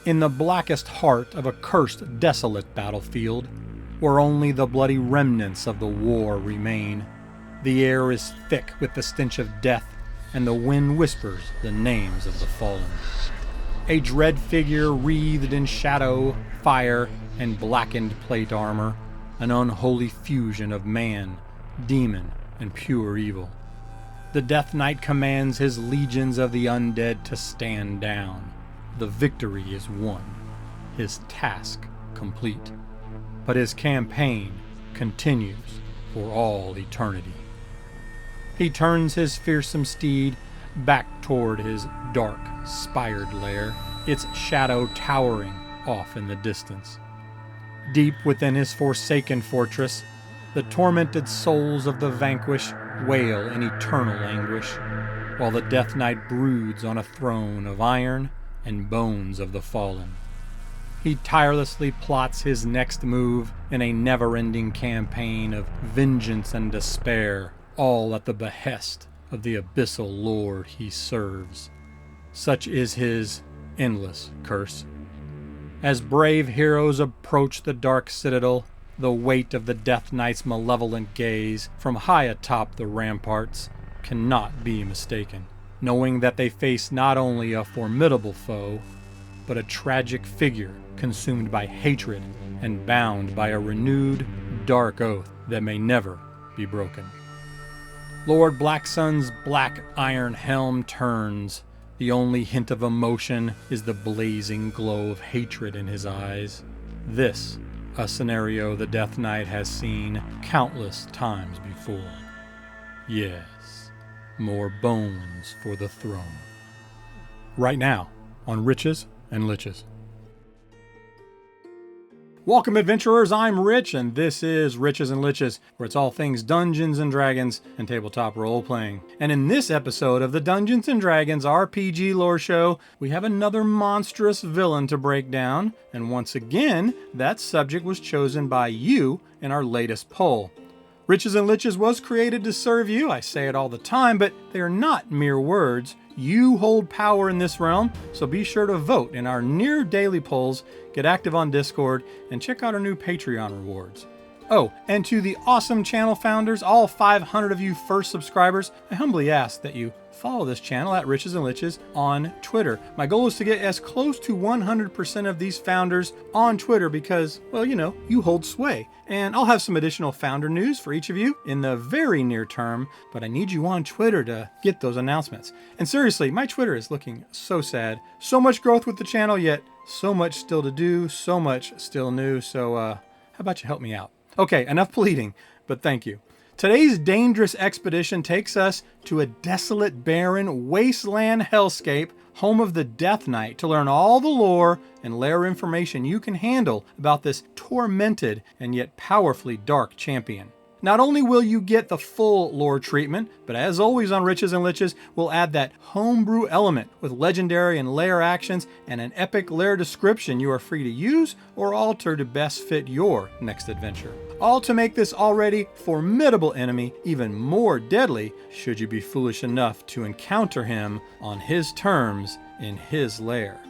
In the blackest heart of a cursed, desolate battlefield, where only the bloody remnants of the war remain, the air is thick with the stench of death, and the wind whispers the names of the fallen. A dread figure wreathed in shadow, fire, and blackened plate armor, an unholy fusion of man, demon, and pure evil. The Death Knight commands his legions of the undead to stand down. The victory is won, his task complete. But his campaign continues for all eternity. He turns his fearsome steed back toward his dark, spired lair, its shadow towering off in the distance. Deep within his forsaken fortress, the tormented souls of the vanquished wail in eternal anguish, while the Death Knight broods on a throne of iron and bones of the fallen. He tirelessly plots his next move in a never-ending campaign of vengeance and despair, all at the behest of the abyssal lord he serves. Such is his endless curse. As brave heroes approach the dark citadel, the weight of the Death Knight's malevolent gaze from high atop the ramparts cannot be mistaken, knowing that they face not only a formidable foe, but a tragic figure consumed by hatred and bound by a renewed, dark oath that may never be broken. Lord Blacksun's black iron helm turns. The only hint of emotion is the blazing glow of hatred in his eyes. This, a scenario the Death Knight has seen countless times before. Yes, more bones for the throne. Right now, on Riches and Liches. Welcome, adventurers. I'm Rich, and this is Riches and Liches, where it's all things Dungeons and Dragons and tabletop role-playing. And in this episode of the Dungeons and Dragons RPG Lore Show, we have another monstrous villain to break down, and once again, that subject was chosen by you in our latest poll. Riches and Liches was created to serve you. I say it all the time, but they are not mere words. You hold power in this realm, so be sure to vote in our near daily polls, get active on Discord, and check out our new Patreon rewards. Oh, and to the awesome channel founders, all 500 of you first subscribers, I humbly ask that you follow this channel at Riches and Liches on Twitter. My goal is to get as close to 100% of these founders on Twitter because, well, you know, you hold sway. And I'll have some additional founder news for each of you in the very near term, but I need you on Twitter to get those announcements. And seriously, my Twitter is looking so sad. So much growth with the channel, yet so much still to do, so much still new. So how about you help me out? Okay, enough pleading, but thank you. Today's dangerous expedition takes us to a desolate, barren, wasteland hellscape, home of the Death Knight, to learn all the lore and lair information you can handle about this tormented and yet powerfully dark champion. Not only will you get the full lore treatment, but as always on Riches and Liches, we'll add that homebrew element with legendary and lair actions and an epic lair description you are free to use or alter to best fit your next adventure. All to make this already formidable enemy even more deadly should you be foolish enough to encounter him on his terms in his lair.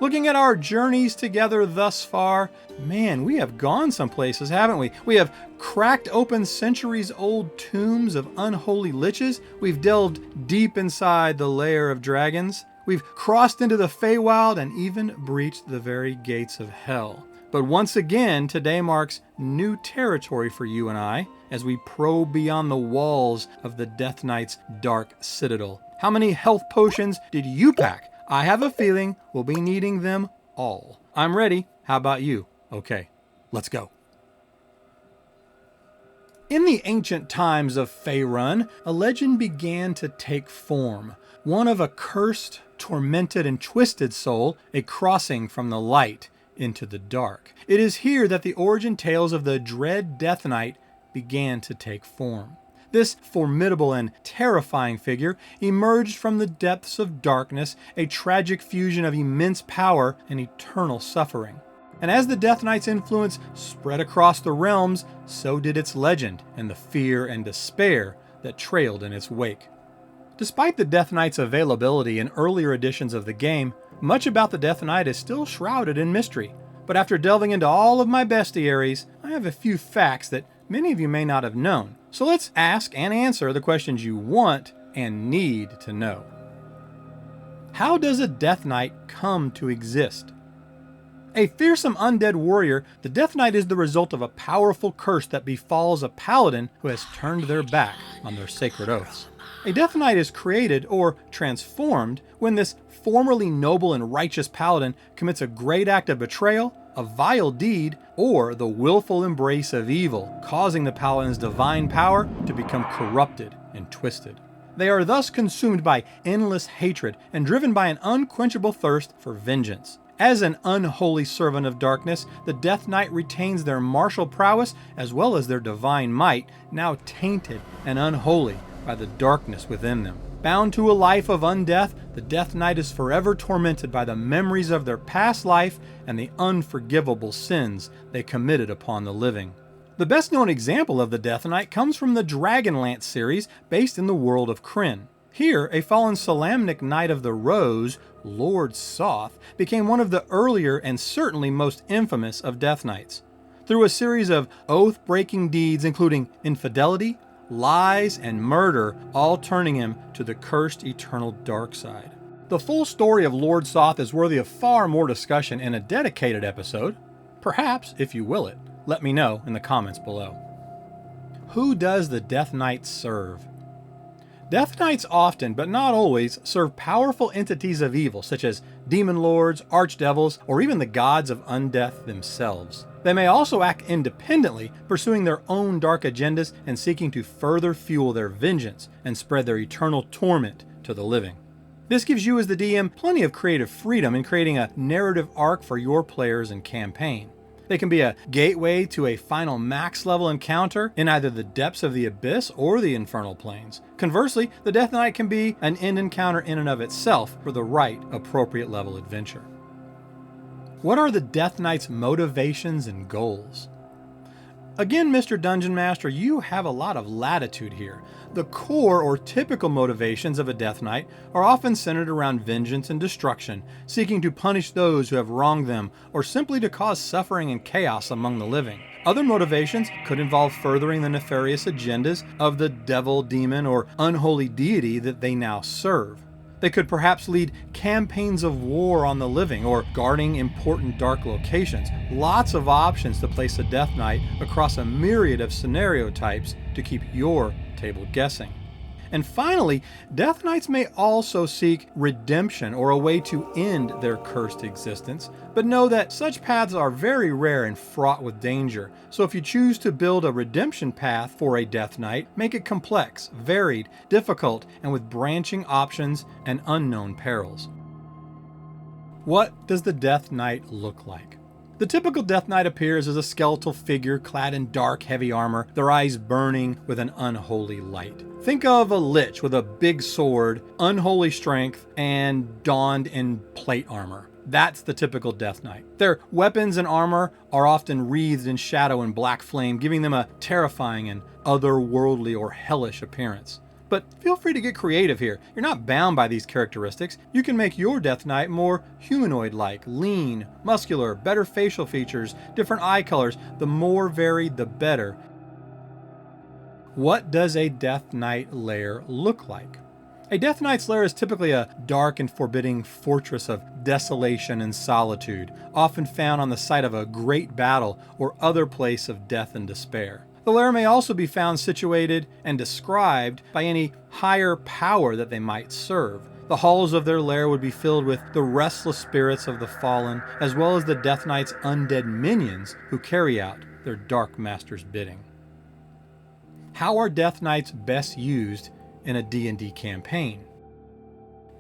Looking at our journeys together thus far, man, we have gone some places, haven't we? We have cracked open centuries-old tombs of unholy liches. We've delved deep inside the lair of dragons. We've crossed into the Feywild and even breached the very gates of hell. But once again, today marks new territory for you and I as we probe beyond the walls of the Death Knight's dark citadel. How many health potions did you pack? I have a feeling we'll be needing them all. I'm ready. How about you? Okay, let's go. In the ancient times of Faerun, a legend began to take form. One of a cursed, tormented, and twisted soul, a crossing from the light into the dark. It is here that the origin tales of the dread Death Knight began to take form. This formidable and terrifying figure emerged from the depths of darkness, a tragic fusion of immense power and eternal suffering. And as the Death Knight's influence spread across the realms, so did its legend and the fear and despair that trailed in its wake. Despite the Death Knight's availability in earlier editions of the game, Much about the Death Knight is still shrouded in mystery, but after delving into all of my bestiaries, I have a few facts that many of you may not have known. So let's ask and answer the questions you want and need to know. How does a Death Knight come to exist? A fearsome undead warrior, the Death Knight is the result of a powerful curse that befalls a paladin who has turned their back on their sacred oaths. A Death Knight is created or transformed when this formerly noble and righteous paladin commits a great act of betrayal, a vile deed, or the willful embrace of evil, causing the paladin's divine power to become corrupted and twisted. They are thus consumed by endless hatred and driven by an unquenchable thirst for vengeance. As an unholy servant of darkness, the Death Knight retains their martial prowess as well as their divine might, now tainted and unholy by the darkness within them. Bound to a life of undeath, the Death Knight is forever tormented by the memories of their past life and the unforgivable sins they committed upon the living. The best known example of the Death Knight comes from the Dragonlance series based in the world of Krynn. Here, a fallen Solamnic Knight of the Rose, Lord Soth, became one of the earlier and certainly most infamous of Death Knights. Through a series of oath-breaking deeds including infidelity, lies, and murder, all turning him to the cursed eternal dark side. The full story of Lord Soth is worthy of far more discussion in a dedicated episode. Perhaps, if you will it, let me know in the comments below. Who does the Death Knight serve? Death Knights often, but not always, serve powerful entities of evil, such as demon lords, archdevils, or even the gods of undeath themselves. They may also act independently, pursuing their own dark agendas and seeking to further fuel their vengeance and spread their eternal torment to the living. This gives you as the DM plenty of creative freedom in creating a narrative arc for your players and campaign. They can be a gateway to a final max level encounter in either the depths of the abyss or the infernal planes. Conversely, the Death Knight can be an end encounter in and of itself for the right appropriate level adventure. What are the Death Knight's motivations and goals? Again, Mr. Dungeon Master, you have a lot of latitude here. The core or typical motivations of a Death Knight are often centered around vengeance and destruction, seeking to punish those who have wronged them, or simply to cause suffering and chaos among the living. Other motivations could involve furthering the nefarious agendas of the devil, demon, or unholy deity that they now serve. They could perhaps lead campaigns of war on the living or guarding important dark locations. Lots of options to place a Death Knight across a myriad of scenario types to keep your table guessing. And finally, Death Knights may also seek redemption or a way to end their cursed existence, but know that such paths are very rare and fraught with danger. So if you choose to build a redemption path for a Death Knight, make it complex, varied, difficult, and with branching options and unknown perils. What does the Death Knight look like? The typical Death Knight appears as a skeletal figure clad in dark, heavy armor, their eyes burning with an unholy light. Think of a lich with a big sword, unholy strength, and donned in plate armor. That's the typical Death Knight. Their weapons and armor are often wreathed in shadow and black flame, giving them a terrifying and otherworldly or hellish appearance. But feel free to get creative here. You're not bound by these characteristics. You can make your Death Knight more humanoid-like, lean, muscular, better facial features, different eye colors. The more varied, the better. What does a Death Knight lair look like? A Death Knight's lair is typically a dark and forbidding fortress of desolation and solitude, often found on the site of a great battle or other place of death and despair. The lair may also be found situated and described by any higher power that they might serve. The halls of their lair would be filled with the restless spirits of the fallen, as well as the Death Knight's undead minions who carry out their Dark Master's bidding. How are Death Knights best used in a D&D campaign?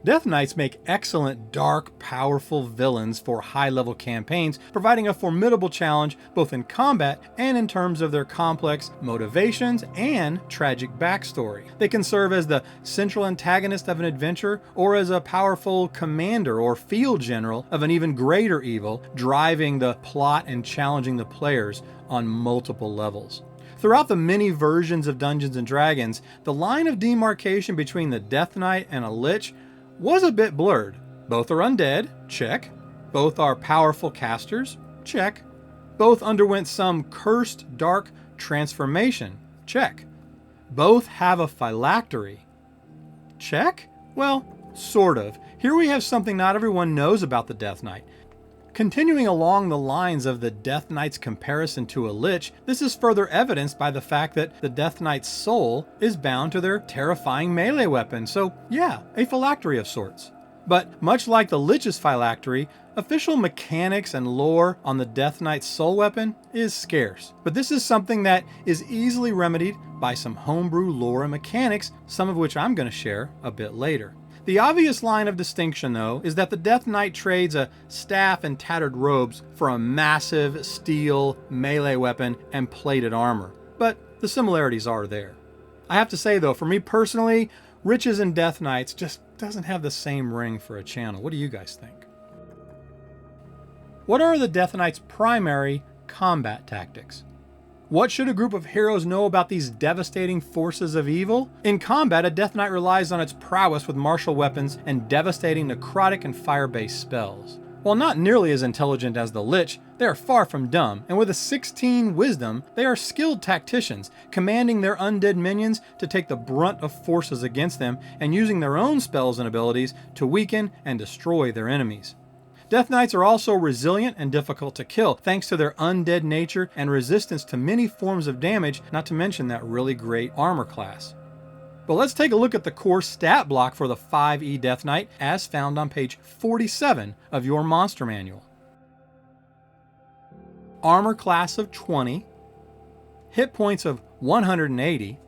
Death Knights make excellent, dark, powerful villains for high-level campaigns, providing a formidable challenge both in combat and in terms of their complex motivations and tragic backstory. They can serve as the central antagonist of an adventure or as a powerful commander or field general of an even greater evil, driving the plot and challenging the players on multiple levels. Throughout the many versions of Dungeons & Dragons, the line of demarcation between the Death Knight and a Lich was a bit blurred. Both are undead, check. Both are powerful casters, check. Both underwent some cursed dark transformation, check. Both have a phylactery, check? Well, sort of. Here we have something not everyone knows about the Death Knight. Continuing along the lines of the Death Knight's comparison to a lich, this is further evidenced by the fact that the Death Knight's soul is bound to their terrifying melee weapon, so yeah, a phylactery of sorts. But much like the lich's phylactery, official mechanics and lore on the Death Knight's soul weapon is scarce. But this is something that is easily remedied by some homebrew lore and mechanics, some of which I'm going to share a bit later. The obvious line of distinction, though, is that the Death Knight trades a staff and tattered robes for a massive steel melee weapon and plated armor. But the similarities are there. I have to say, though, for me personally, Riches and Death Knights just doesn't have the same ring for a channel. What do you guys think? What are the Death Knight's primary combat tactics? What should a group of heroes know about these devastating forces of evil? In combat, a Death Knight relies on its prowess with martial weapons and devastating necrotic and fire-based spells. While not nearly as intelligent as the Lich, they are far from dumb, and with a 16 wisdom, they are skilled tacticians, commanding their undead minions to take the brunt of forces against them and using their own spells and abilities to weaken and destroy their enemies. Death Knights are also resilient and difficult to kill, thanks to their undead nature and resistance to many forms of damage, not to mention that really great armor class. But let's take a look at the core stat block for the 5e Death Knight as found on page 47 of your monster manual. Armor class of 20, hit points of 180,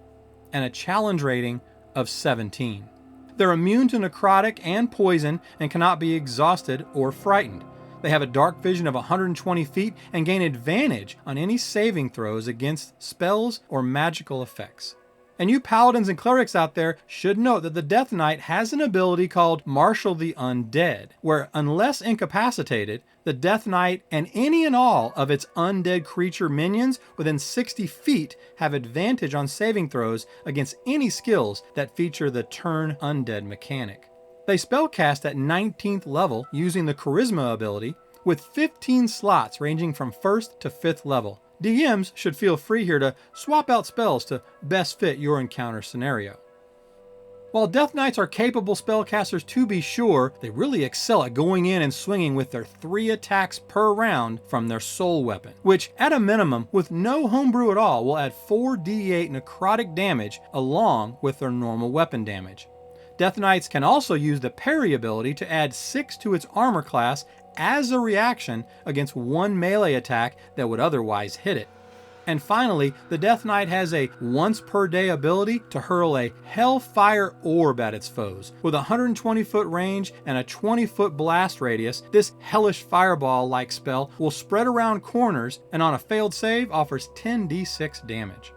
and a challenge rating of 17. They're immune to necrotic and poison and cannot be exhausted or frightened. They have a dark vision of 120 feet and gain advantage on any saving throws against spells or magical effects. And you paladins and clerics out there should note that the Death Knight has an ability called Marshal the Undead, where unless incapacitated, the Death Knight and any and all of its undead creature minions within 60 feet have advantage on saving throws against any skills that feature the Turn Undead mechanic. They spellcast at 19th level using the Charisma ability, with 15 slots ranging from 1st to 5th level. DMs should feel free here to swap out spells to best fit your encounter scenario. While Death Knights are capable spellcasters to be sure, they really excel at going in and swinging with their 3 attacks per round from their soul weapon, which at a minimum, with no homebrew at all, will add 4d8 necrotic damage along with their normal weapon damage. Death Knights can also use the parry ability to add 6 to its armor class as a reaction against one melee attack that would otherwise hit it. And finally, the Death Knight has a once per day ability to hurl a Hellfire Orb at its foes. With a 120 foot range and a 20 foot blast radius, this hellish fireball-like spell will spread around corners and on a failed save offers 10d6 damage.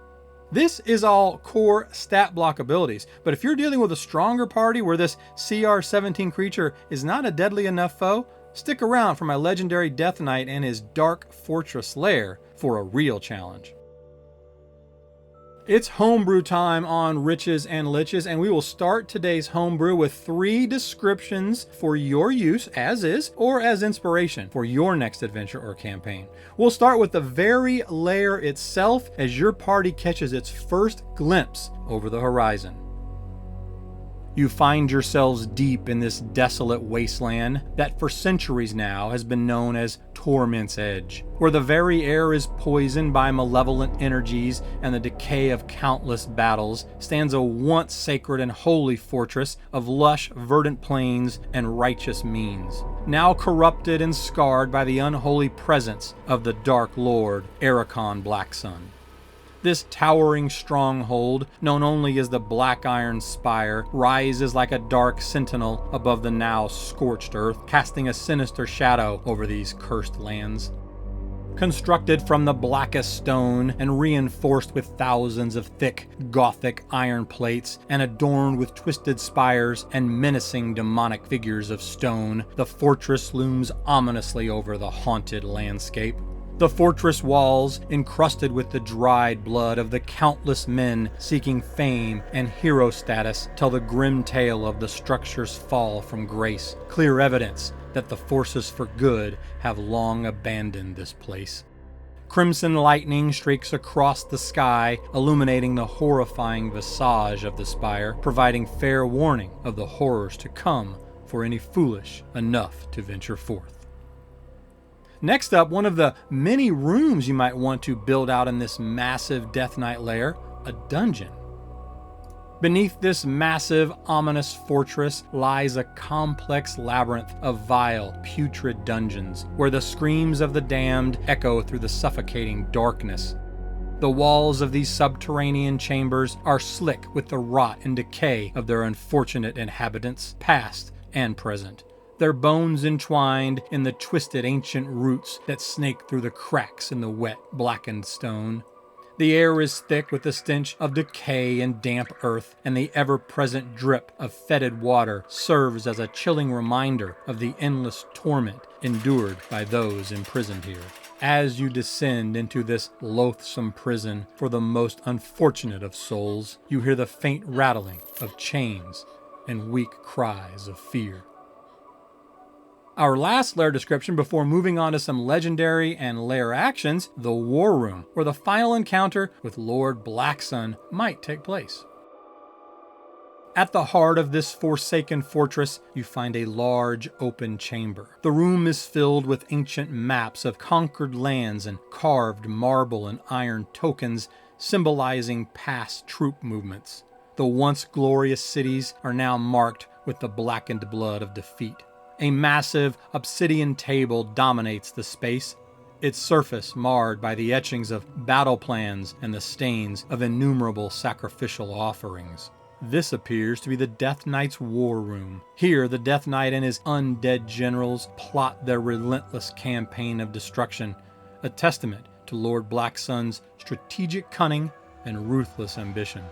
This is all core stat block abilities, but if you're dealing with a stronger party where this CR17 creature is not a deadly enough foe, stick around for my legendary Death Knight and his Dark Fortress Lair for a real challenge. It's homebrew time on Riches and Liches, and we will start today's homebrew with 3 descriptions for your use as is or as inspiration for your next adventure or campaign. We'll start with the very lair itself as your party catches its first glimpse over the horizon. You find yourselves deep in this desolate wasteland that for centuries now has been known as Torment's Edge, where the very air is poisoned by malevolent energies and the decay of countless battles, stands a once sacred and holy fortress of lush, verdant plains and righteous means, now corrupted and scarred by the unholy presence of the Dark Lord, Ericon Blacksun. This towering stronghold, known only as the Black Iron Spire, rises like a dark sentinel above the now scorched earth, casting a sinister shadow over these cursed lands. Constructed from the blackest stone and reinforced with thousands of thick, Gothic iron plates and adorned with twisted spires and menacing demonic figures of stone, the fortress looms ominously over the haunted landscape. The fortress walls, encrusted with the dried blood of the countless men seeking fame and hero status, tell the grim tale of the structure's fall from grace, clear evidence that the forces for good have long abandoned this place. Crimson lightning streaks across the sky, illuminating the horrifying visage of the spire, providing fair warning of the horrors to come for any foolish enough to venture forth. Next up, one of the many rooms you might want to build out in this massive Death Knight Lair, a dungeon. Beneath this massive, ominous fortress lies a complex labyrinth of vile, putrid dungeons, where the screams of the damned echo through the suffocating darkness. The walls of these subterranean chambers are slick with the rot and decay of their unfortunate inhabitants, past and present, their bones entwined in the twisted ancient roots that snake through the cracks in the wet, blackened stone. The air is thick with the stench of decay and damp earth, and the ever-present drip of fetid water serves as a chilling reminder of the endless torment endured by those imprisoned here. As you descend into this loathsome prison for the most unfortunate of souls, you hear the faint rattling of chains and weak cries of fear. Our last lair description before moving on to some legendary and lair actions, the War Room, where the final encounter with Lord Blacksun might take place. At the heart of this forsaken fortress, you find a large open chamber. The room is filled with ancient maps of conquered lands and carved marble and iron tokens symbolizing past troop movements. The once glorious cities are now marked with the blackened blood of defeat. A massive obsidian table dominates the space, its surface marred by the etchings of battle plans and the stains of innumerable sacrificial offerings. This appears to be the Death Knight's war room. Here, the Death Knight and his undead generals plot their relentless campaign of destruction, a testament to Lord Blacksun's strategic cunning and ruthless ambition.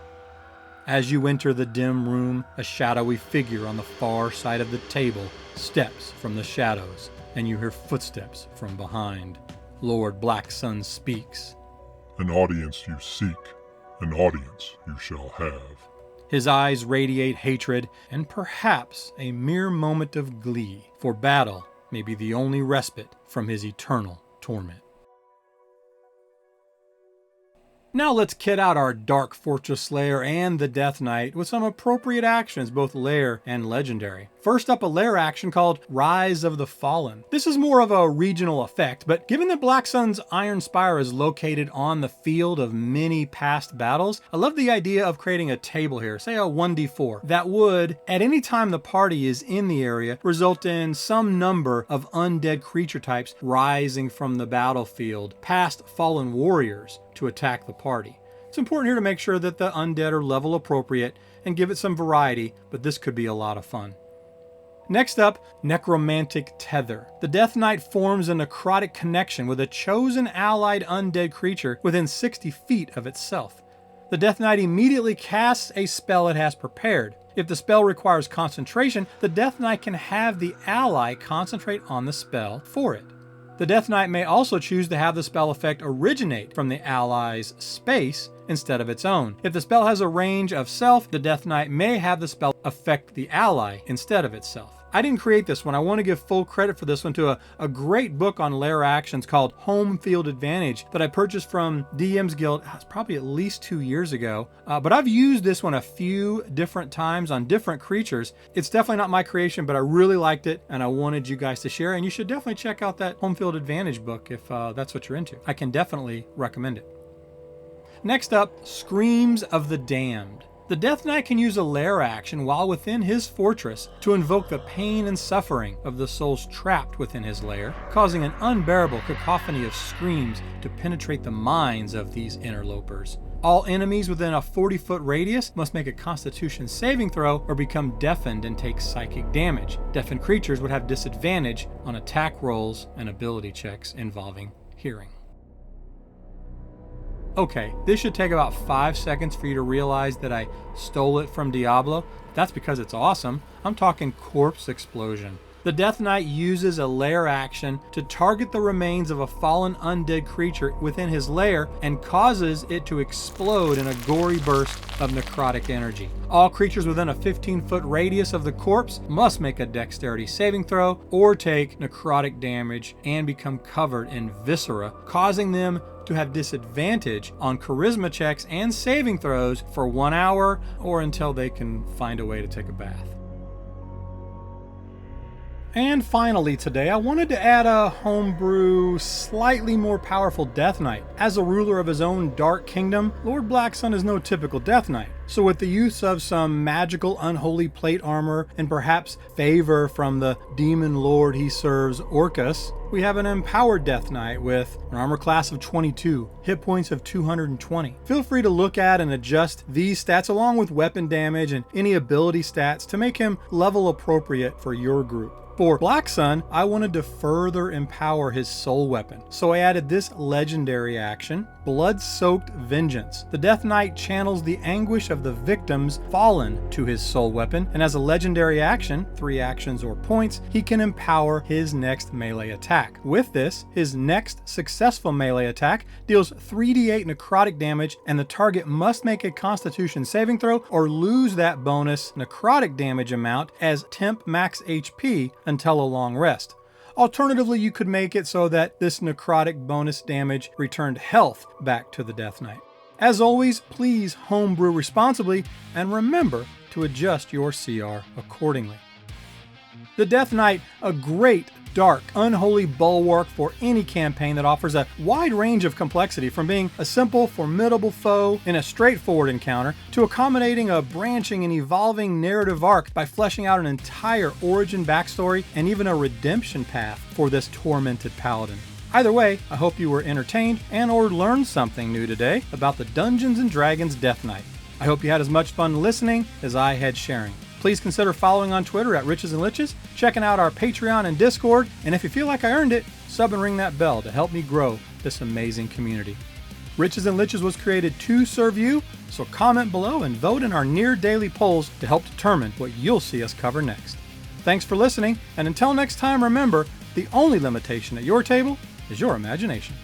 As you enter the dim room, a shadowy figure on the far side of the table steps from the shadows, and you hear footsteps from behind. Lord Blacksun speaks. An audience you seek, an audience you shall have. His eyes radiate hatred and perhaps a mere moment of glee, for battle may be the only respite from his eternal torment. Now let's kit out our Dark Fortress Lair and the Death Knight with some appropriate actions, both lair and legendary. First up, a lair action called Rise of the Fallen. This is more of a regional effect, but given that Blacksun's Iron Spire is located on the field of many past battles, I love the idea of creating a table here, say a 1d4, that would, at any time the party is in the area, result in some number of undead creature types rising from the battlefield past fallen warriors to attack the party. It's important here to make sure that the undead are level appropriate and give it some variety, but this could be a lot of fun. Next up, Necrotic Tether. The Death Knight forms a necrotic connection with a chosen allied undead creature within 60 feet of itself. The Death Knight immediately casts a spell it has prepared. If the spell requires concentration, the Death Knight can have the ally concentrate on the spell for it. The Death Knight may also choose to have the spell effect originate from the ally's space instead of its own. If the spell has a range of self, the Death Knight may have the spell affect the ally instead of itself. I didn't create this one. I want to give full credit for this one to a great book on lair actions called Home Field Advantage that I purchased from DM's Guild. It's probably at least 2 years ago. But I've used this one a few different times on different creatures. It's definitely not my creation, but I really liked it and I wanted you guys to share. And you should definitely check out that Home Field Advantage book if that's what you're into. I can definitely recommend it. Next up, Screams of the Damned. The Death Knight can use a lair action while within his fortress to invoke the pain and suffering of the souls trapped within his lair, causing an unbearable cacophony of screams to penetrate the minds of these interlopers. All enemies within a 40-foot radius must make a Constitution saving throw or become deafened and take psychic damage. Deafened creatures would have disadvantage on attack rolls and ability checks involving hearing. Okay, this should take about 5 seconds for you to realize that I stole it from Diablo. That's because it's awesome. I'm talking Corpse Explosion. The Death Knight uses a lair action to target the remains of a fallen undead creature within his lair and causes it to explode in a gory burst of necrotic energy. All creatures within a 15-foot radius of the corpse must make a dexterity saving throw or take necrotic damage and become covered in viscera, causing them to have disadvantage on charisma checks and saving throws for 1 hour or until they can find a way to take a bath. And finally today, I wanted to add a homebrew, slightly more powerful Death Knight. As a ruler of his own dark kingdom, Lord Blacksun is no typical Death Knight. So with the use of some magical unholy plate armor and perhaps favor from the demon lord he serves, Orcus, we have an empowered Death Knight with an armor class of 22, hit points of 220. Feel free to look at and adjust these stats along with weapon damage and any ability stats to make him level appropriate for your group. For Blacksun, I wanted to further empower his soul weapon, so I added this legendary action, Blood-Soaked Vengeance. The Death Knight channels the anguish of the victims fallen to his soul weapon, and as a legendary action, 3 actions or points, he can empower his next melee attack. With this, his next successful melee attack deals 3d8 necrotic damage, and the target must make a Constitution saving throw or lose that bonus necrotic damage amount as temp max HP until a long rest. Alternatively, you could make it so that this necrotic bonus damage returned health back to the Death Knight. As always, please homebrew responsibly and remember to adjust your CR accordingly. The Death Knight, a great, dark, unholy bulwark for any campaign that offers a wide range of complexity, from being a simple, formidable foe in a straightforward encounter to accommodating a branching and evolving narrative arc by fleshing out an entire origin backstory and even a redemption path for this tormented paladin. Either way, I hope you were entertained and or learned something new today about the Dungeons & Dragons Death Knight. I hope you had as much fun listening as I had sharing. Please consider following on Twitter at Riches and Liches, checking out our Patreon and Discord, and if you feel like I earned it, sub and ring that bell to help me grow this amazing community. Riches and Liches was created to serve you, so comment below and vote in our near daily polls to help determine what you'll see us cover next. Thanks for listening, and until next time, remember, the only limitation at your table is your imagination.